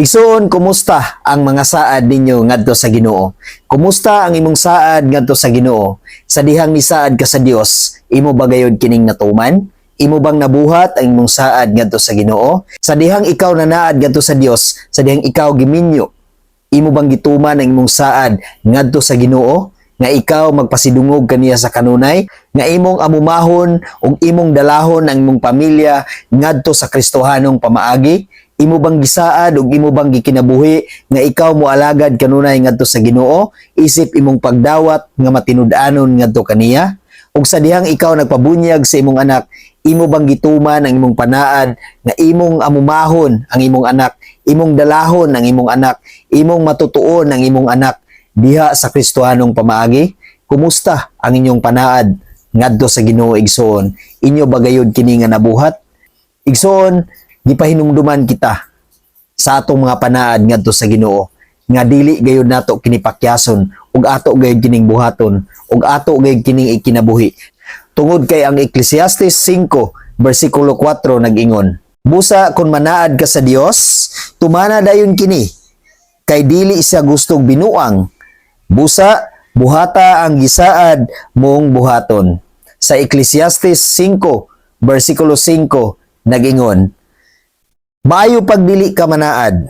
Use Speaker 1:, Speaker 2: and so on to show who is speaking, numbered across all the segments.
Speaker 1: Igsoon, kumusta ang mga saad ninyo ngadto sa Ginoo? Kumusta ang imong saad ngadto sa Ginoo? Sa dihang ni saad ka sa Dios, imo ba gayud kining natuman? Imo bang nabuhat ang imong saad ngadto sa Ginoo? Sa dihang ikaw nanaad ngadto sa Dios, sa dihang ikaw giminyo, imo bang gituman ang imong saad ngadto sa Ginoo? Nga ikaw magpasidungog kaniya sa kanunay, nga imong amumahon ug imong dalahon ang imong pamilya ngadto sa Kristohanong pamaagi? Imo bang gisaad ug imo bang gikinabuhi nga ikaw moalagad kanunay ngadto sa Ginoo, isip imong pagdawat nga matinud-anon ngadto kaniya? Ug sa dihang ikaw nagpabunyag sa imong anak, imo bang gituman ang imong panaad nga imong amumahon ang imong anak, imong dalahon ang imong anak, imong matutuon ang imong anak diha sa Kristohanong pamaagi? Kumusta ang inyong panaad ngadto sa Ginoo, igsoon? Inyo ba gayud kini nga nabuhat? Igsoon, gipahinumduman kita sa atong mga panaad ngadto sa Ginoo nga dili gayud nato kini pakyason ug ato gayud kining buhaton ug ato gayud kining ikinabuhi. Tungod kay ang Ecclesiastes 5 bersikulo 4 nag-ingon, busa kun manaad ka sa Dios, tumana dayon kini, kay dili siya gustong binuang. Busa buhata ang gisaad mong buhaton. Sa Ecclesiastes 5 bersikulo 5 nag-ingon, maayo pagdili ka manaad,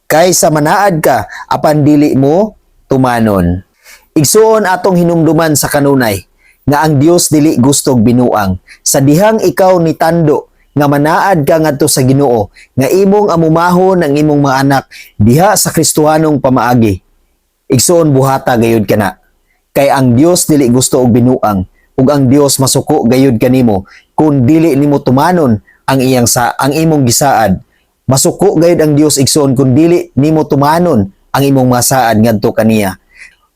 Speaker 1: kaysa manaad ka apan dili mo tumanon. Igsuon atong hinumduman sa kanunay nga ang Dios dili gustog binuang. Sa dihang ikaw nitando nga manaad ka ngadto sa Ginoo, nga imong amumahon ang imong mga anak diha sa Kristohanong pamaagi, igsuon buhata gayud kana. Kay ang Dios dili gusto og binuang, ug ang Dios masuko gayud kanimo kun dili nimo tumanon ang imong gisaad. Masuko gayud ang Dios, igsoon, kun dili nimo tumanon ang imong masaad ngadto kaniya.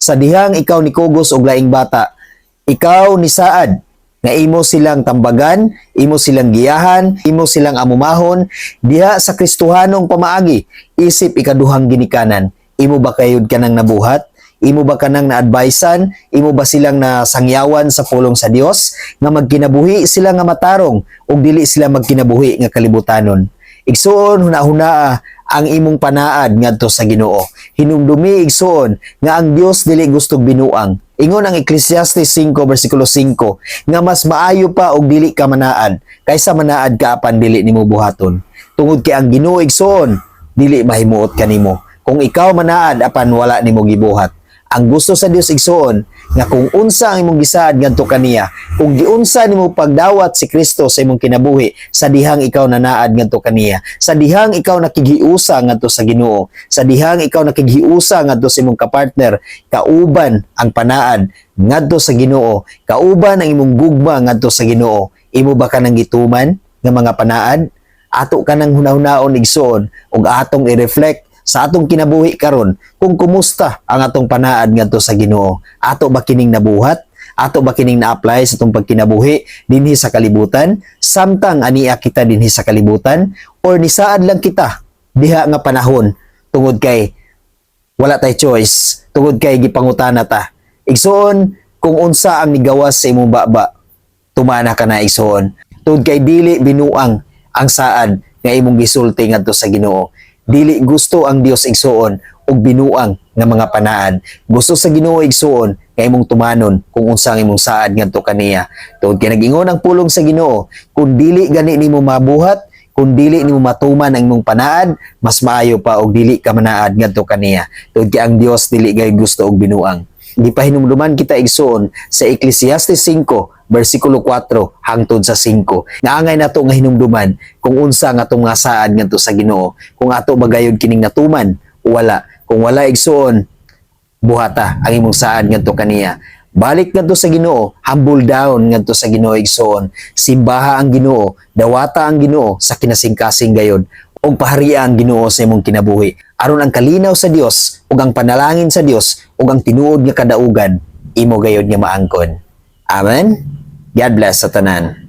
Speaker 1: Sa dihang ikaw nikugos og laing bata, ikaw ni saad nga imo silang tambagan, imo silang giyahan, imo silang amumahon diha sa Kristohanong pamaagi, isip ikaduhang ginikanan. Imo ba kayud kanang nabuhat? Imo ba kanang na-advisean? Imo ba silang nasangyawan sa pulong sa Dios nga magkinabuhi sila nga matarong ug dili sila magkinabuhi nga kalibutanon? Igsuon, huna-hunaa ang imong panaad ngadto sa Ginoo. Hinumdumi, igsuon, nga ang Dios dili gustog binuang. Ingon ang Ecclesiastes 5 bersikulo 5 nga mas maayo pa og dili ka manaad kaysa manaad ka apan dili nimo buhaton. Tungod kay ang Ginoo, igsuon, dili mahimuot kanimo kung ikaw manaad apan wala nimo gibuhat. Ang gusto sa Dios, igsuon, nga kung unsa ang imong gisaad ngadto kaniya, kung giunsa nimo pagdawat si Kristo sa imong kinabuhi, sa dihang ikaw nanaad ngadto kaniya, sa dihang ikaw nakigiusa ngadto sa Ginoo, sa dihang ikaw nakigiusa ngadto sa imong kapartner, kauban ang panaad ngadto sa Ginoo, kauban ang imong gugma ngadto sa Ginoo, imo ba kanang gituman nga mga panaad? Ato kanang hunahunahon, igsuon, ug atong i-reflect sa atong kinabuhi karon kung kumusta ang atong panaad ngadto sa Ginoo. Ato ba kining nabuhat? Ato ba kining na-apply sa atong pagkinabuhi dinhi sa kalibutan? Samtang aniya kita dinhi sa kalibutan, or nisaad lang kita diha nga panahon tungod kay wala tay choice, tungod kay gipangutana ta. Igsuon, kung unsa ang nigawas sa imong baba, tumana ka na, igsuon. Tungod kay dili binuang ang saad nga imong gisulti ngadto sa Ginoo. Dili gusto ang Dios, igsuon, og binuang nga mga panaad. Gusto sa Ginoo, igsuon, nga imong tumanon kung unsa ang imong saad ngadto kaniya. Tungod kay nag-ingon ang pulong sa Ginoo, kung dili gani nimo mabuhat, kung dili nimo matuman ang imong panaad, mas maayo pa og dili ka manaad ngadto kaniya. Tungod kay ang Dios dili gay gusto og binuang. Gipahinumduman kita, igsuon, sa Ecclesiastes 5 bersikulo 4 hangtod sa 5. Nga angay nato nga hinumduman kung unsa nga atong nga saad ngadto sa Ginoo. Kung ato ba gayud kining natuman o wala. Kung wala, igsuon, buhata ang imong saad ngadto kaniya. Balik ngadto sa Ginoo, humble down ngadto sa Ginoo, igsuon. Simbaha ang Ginoo, dawata ang Ginoo sa kinasingkasing gayod, ug pahariya ang Ginoo sa imong kinabuhi. Aron ang kalinaw sa Dios ug ang panalangin sa Dios ug ang tinuod nga kadaugan imo gayod nga maangkon. Amen. God bless sa tanan.